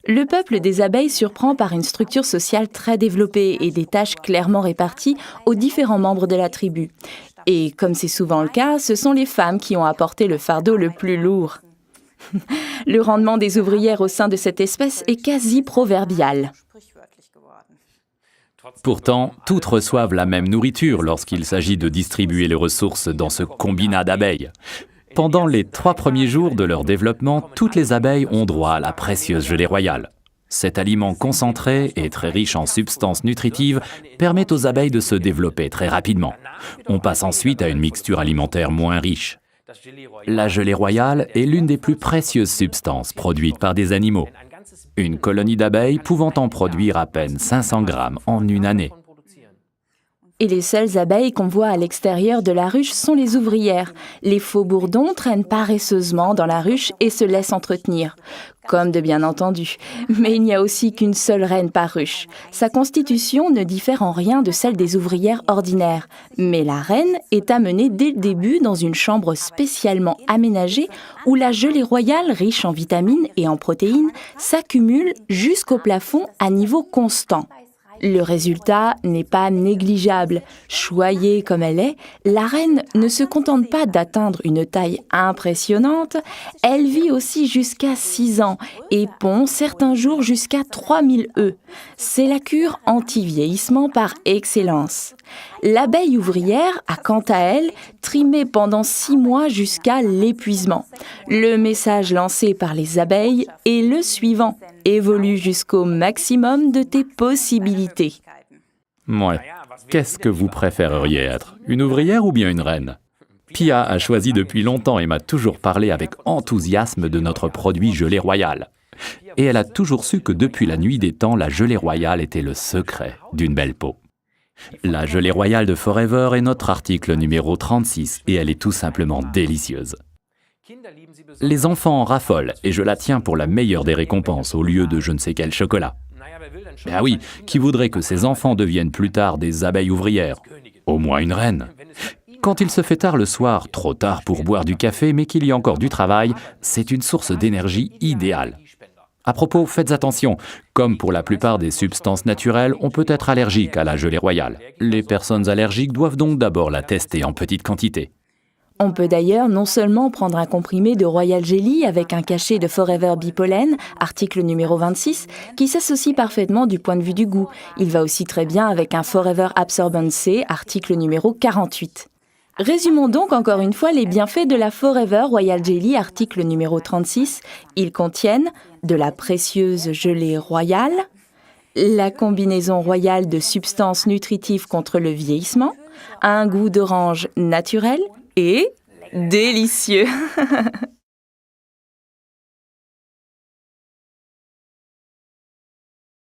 Le peuple des abeilles surprend par une structure sociale très développée et des tâches clairement réparties aux différents membres de la tribu. Et comme c'est souvent le cas, ce sont les femmes qui ont apporté le fardeau le plus lourd. Le rendement des ouvrières au sein de cette espèce est quasi proverbial. Pourtant, toutes reçoivent la même nourriture lorsqu'il s'agit de distribuer les ressources dans ce combinat d'abeilles. Pendant les 3 premiers jours de leur développement, toutes les abeilles ont droit à la précieuse gelée royale. Cet aliment concentré et très riche en substances nutritives permet aux abeilles de se développer très rapidement. On passe ensuite à une mixture alimentaire moins riche. La gelée royale est l'une des plus précieuses substances produites par des animaux. Une colonie d'abeilles pouvant en produire à peine 500 grammes en une année. Et les seules abeilles qu'on voit à l'extérieur de la ruche sont les ouvrières. Les faux bourdons traînent paresseusement dans la ruche et se laissent entretenir. Comme de bien entendu. Mais il n'y a aussi qu'une seule reine par ruche. Sa constitution ne diffère en rien de celle des ouvrières ordinaires. Mais la reine est amenée dès le début dans une chambre spécialement aménagée où la gelée royale, riche en vitamines et en protéines, s'accumule jusqu'au plafond à niveau constant. Le résultat n'est pas négligeable. Choyée comme elle est, la reine ne se contente pas d'atteindre une taille impressionnante, elle vit aussi jusqu'à 6 ans et pond certains jours jusqu'à 3000 œufs. C'est la cure anti-vieillissement par excellence. L'abeille ouvrière a quant à elle trimé pendant 6 mois jusqu'à l'épuisement. Le message lancé par les abeilles est le suivant. Évolue jusqu'au maximum de tes possibilités. Ouais. Qu'est-ce que vous préféreriez être? Une ouvrière ou bien une reine? Pia a choisi depuis longtemps et m'a toujours parlé avec enthousiasme de notre produit gelée royale. Et elle a toujours su que depuis la nuit des temps, la gelée royale était le secret d'une belle peau. La gelée royale de Forever est notre article numéro 36 et elle est tout simplement délicieuse. Les enfants en raffolent et je la tiens pour la meilleure des récompenses au lieu de je ne sais quel chocolat. Ben oui, qui voudrait que ses enfants deviennent plus tard des abeilles ouvrières? Au moins une reine. Quand il se fait tard le soir, trop tard pour boire du café, mais qu'il y a encore du travail, c'est une source d'énergie idéale. À propos, faites attention, comme pour la plupart des substances naturelles, on peut être allergique à la gelée royale. Les personnes allergiques doivent donc d'abord la tester en petite quantité. On peut d'ailleurs non seulement prendre un comprimé de Royal Jelly avec un cachet de Forever Bipollen, article numéro 26, qui s'associe parfaitement du point de vue du goût. Il va aussi très bien avec un Forever Absorbent C, article numéro 48. Résumons donc encore une fois les bienfaits de la Forever Royal Jelly, article numéro 36. Ils contiennent de la précieuse gelée royale, la combinaison royale de substances nutritives contre le vieillissement, un goût d'orange naturel et délicieux.